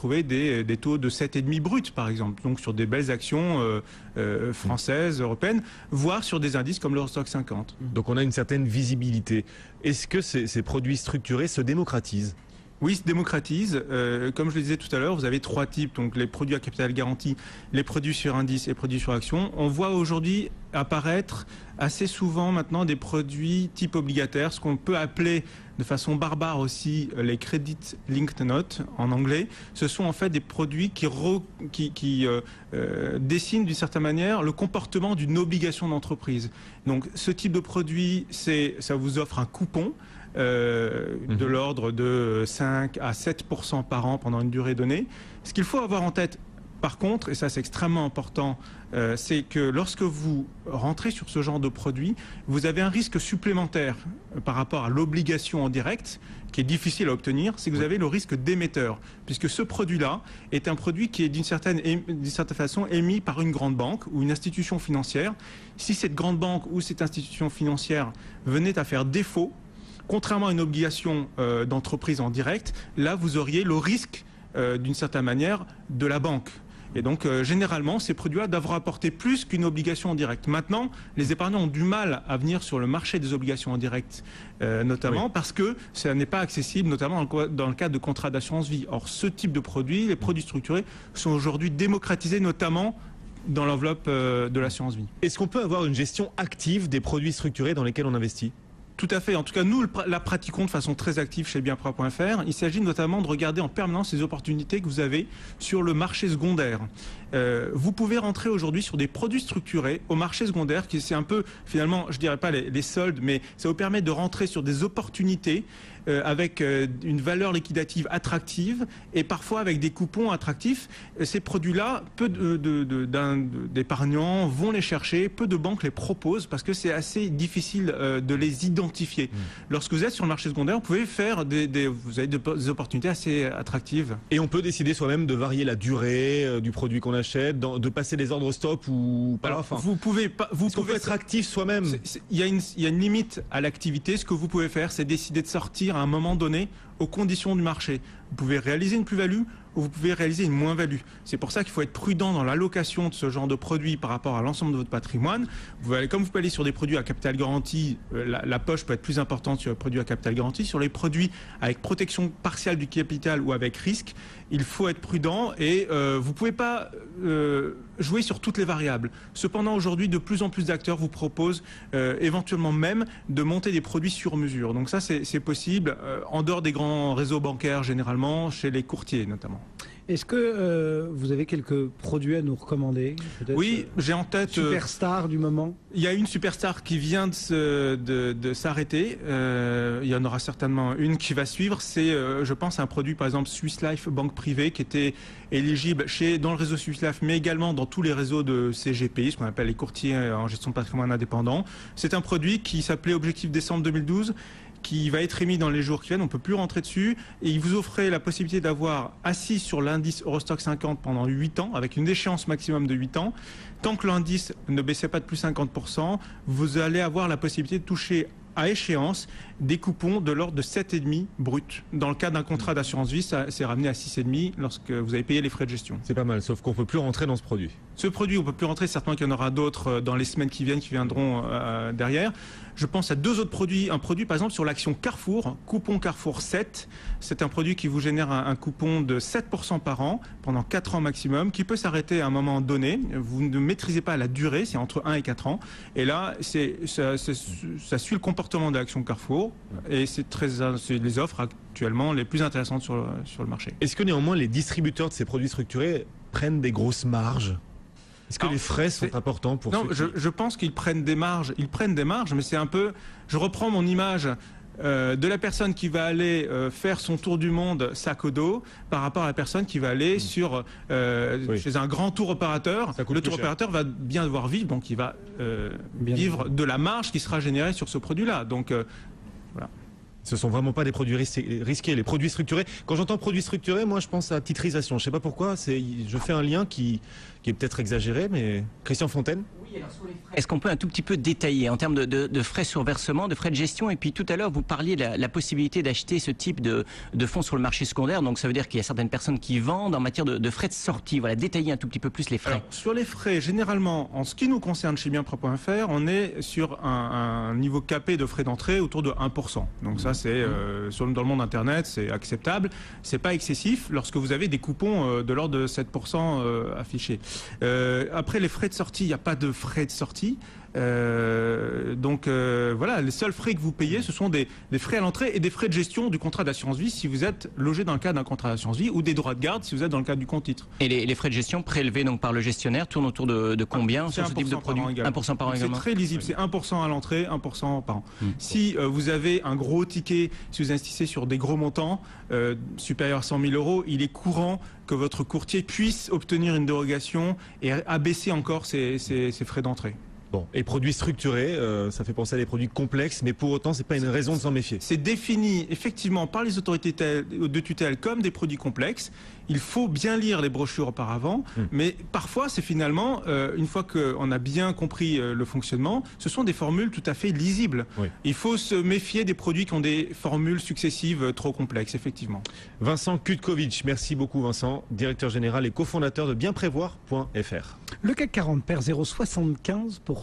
retrouver des taux de 7,5 brut, par exemple, donc sur des belles actions françaises, européennes, voire sur des indices comme l'Eurostoxx 50. Donc on a une certaine visibilité. Est-ce que ces produits structurés se démocratisent ? Oui, se démocratise. Comme je le disais tout à l'heure, vous avez 3 types, donc les produits à capital garanti, les produits sur indice et les produits sur action. On voit aujourd'hui apparaître assez souvent maintenant des produits type obligataire, ce qu'on peut appeler de façon barbare aussi les credit linked notes en anglais. Ce sont en fait des produits qui dessinent d'une certaine manière le comportement d'une obligation d'entreprise. Donc ce type de produit, ça vous offre un coupon de l'ordre de 5 à 7% par an pendant une durée donnée. Ce qu'il faut avoir en tête, par contre, et ça c'est extrêmement important, c'est que lorsque vous rentrez sur ce genre de produit, vous avez un risque supplémentaire par rapport à l'obligation en direct, qui est difficile à obtenir, c'est que vous avez le risque d'émetteur, puisque ce produit-là est un produit qui est d'une certaine façon émis par une grande banque ou une institution financière. Si cette grande banque ou cette institution financière venait à faire défaut, contrairement à une obligation d'entreprise en direct, là vous auriez le risque d'une certaine manière de la banque. Et donc généralement ces produits-là doivent rapporter plus qu'une obligation en direct. Maintenant, les épargnants ont du mal à venir sur le marché des obligations en direct, notamment parce que ça n'est pas accessible, notamment dans le cadre de contrats d'assurance vie. Or ce type de produits, les produits structurés, sont aujourd'hui démocratisés, notamment dans l'enveloppe de l'assurance vie. Est-ce qu'on peut avoir une gestion active des produits structurés dans lesquels on investit ? Tout à fait. En tout cas, nous la pratiquons de façon très active chez bienpro.fr. Il s'agit notamment de regarder en permanence les opportunités que vous avez sur le marché secondaire. Vous pouvez rentrer aujourd'hui sur des produits structurés au marché secondaire, qui c'est un peu, finalement, je dirais pas les soldes, mais ça vous permet de rentrer sur des opportunités avec une valeur liquidative attractive et parfois avec des coupons attractifs. Ces produits-là, peu d'épargnants vont les chercher, peu de banques les proposent parce que c'est assez difficile de les identifier. Lorsque vous êtes sur le marché secondaire, vous pouvez faire vous avez des opportunités assez attractives. Et on peut décider soi-même de varier la durée du produit qu'on achète, de passer les ordres stop ou pas. Alors, vous pouvez pas. Vous pouvez être actif soi-même. Il y a une limite à l'activité. Ce que vous pouvez faire, c'est décider de sortir à un moment donné aux conditions du marché. Vous pouvez réaliser une plus-value ou vous pouvez réaliser une moins-value. C'est pour ça qu'il faut être prudent dans l'allocation de ce genre de produits par rapport à l'ensemble de votre patrimoine. Comme vous pouvez aller sur des produits à capital garanti, la poche peut être plus importante sur les produits à capital garanti. Sur les produits avec protection partielle du capital ou avec risque, il faut être prudent et vous ne pouvez pas jouer sur toutes les variables. Cependant, aujourd'hui, de plus en plus d'acteurs vous proposent éventuellement même de monter des produits sur mesure. Donc ça, c'est possible en dehors des grands réseaux bancaires, généralement, chez les courtiers notamment. Est-ce que vous avez quelques produits à nous recommander? Oui, j'ai en tête... Superstar du moment. Il y a une superstar qui vient de s'arrêter. Il y en aura certainement une qui va suivre. C'est, je pense, un produit, par exemple, Swiss Life Banque Privée, qui était éligible dans le réseau Swiss Life, mais également dans tous les réseaux de CGPI, ce qu'on appelle les courtiers en gestion de patrimoine indépendant. C'est un produit qui s'appelait Objectif décembre 2012, qui va être émis dans les jours qui viennent, on ne peut plus rentrer dessus, et il vous offrait la possibilité d'avoir assis sur l'indice Eurostoxx 50 pendant 8 ans, avec une échéance maximum de 8 ans. Tant que l'indice ne baissait pas de plus 50%, vous allez avoir la possibilité de toucher à échéance des coupons de l'ordre de 7,5 brut. Dans le cas d'un contrat d'assurance vie, ça s'est ramené à 6,5 lorsque vous avez payé les frais de gestion. C'est pas mal, sauf qu'on ne peut plus rentrer dans ce produit. Ce produit, on ne peut plus rentrer, certainement qu'il y en aura d'autres dans les semaines qui viennent, qui viendront derrière. Je pense à 2 autres produits. Un produit, par exemple, sur l'action Carrefour, coupon Carrefour 7. C'est un produit qui vous génère un coupon de 7% par an, pendant 4 ans maximum, qui peut s'arrêter à un moment donné. Vous ne maîtrisez pas la durée, c'est entre 1 et 4 ans. Et là, ça suit le comportement de l'action Carrefour. Et c'est les offres actuellement les plus intéressantes sur le marché. Est-ce que néanmoins les distributeurs de ces produits structurés prennent des grosses marges ? Est-ce que les frais sont importants pour Non, je pense qu'ils prennent des marges. Ils prennent des marges, mais c'est un peu... Je reprends mon image de la personne qui va aller faire son tour du monde sac au dos par rapport à la personne qui va aller chez un grand tour opérateur. Le tour opérateur va bien devoir vivre, donc il va vivre de la marge qui sera générée sur ce produit-là. Donc voilà. Ce sont vraiment pas des produits risqués. Les produits structurés, quand j'entends produits structurés, moi je pense à titrisation. Je sais pas pourquoi, je fais un lien qui est peut-être exagéré, mais Christian Fontaine. Est-ce qu'on peut un tout petit peu détailler en termes de frais sur versement, de frais de gestion? Et puis tout à l'heure, vous parliez de la possibilité d'acheter ce type de fonds sur le marché secondaire. Donc ça veut dire qu'il y a certaines personnes qui vendent en matière de frais de sortie. Voilà, détailler un tout petit peu plus les frais. Alors, sur les frais, généralement, en ce qui nous concerne chez bienprêt.fr, on est sur un niveau capé de frais d'entrée autour de 1%. Donc ça, c'est dans le monde Internet, c'est acceptable. C'est pas excessif lorsque vous avez des coupons de l'ordre de 7% affichés. Après, les frais de sortie, il n'y a pas de frais de sortie. Voilà, les seuls frais que vous payez, ce sont des frais à l'entrée et des frais de gestion du contrat d'assurance vie si vous êtes logé dans le cadre d'un contrat d'assurance vie, ou des droits de garde si vous êtes dans le cadre du compte titre. Et les frais de gestion prélevés donc par le gestionnaire tournent autour de combien sur ce type de produit? 1% par an également. C'est très lisible, c'est 1% à l'entrée, 1% par an. Si vous avez un gros ticket, si vous investissez sur des gros montants supérieurs à 100 000 euros, il est courant que votre courtier puisse obtenir une dérogation et abaisser encore ses frais d'entrée. Bon, et produits structurés, ça fait penser à des produits complexes, mais pour autant, c'est pas une raison de s'en méfier. C'est défini effectivement par les autorités de tutelle comme des produits complexes. Il faut bien lire les brochures auparavant, mais parfois, c'est finalement, une fois qu'on a bien compris le fonctionnement, ce sont des formules tout à fait lisibles. Oui. Il faut se méfier des produits qui ont des formules successives trop complexes, effectivement. Vincent Kutkovic, merci beaucoup Vincent, directeur général et cofondateur de bienprévoir.fr. Le CAC 40 perd 0,75%.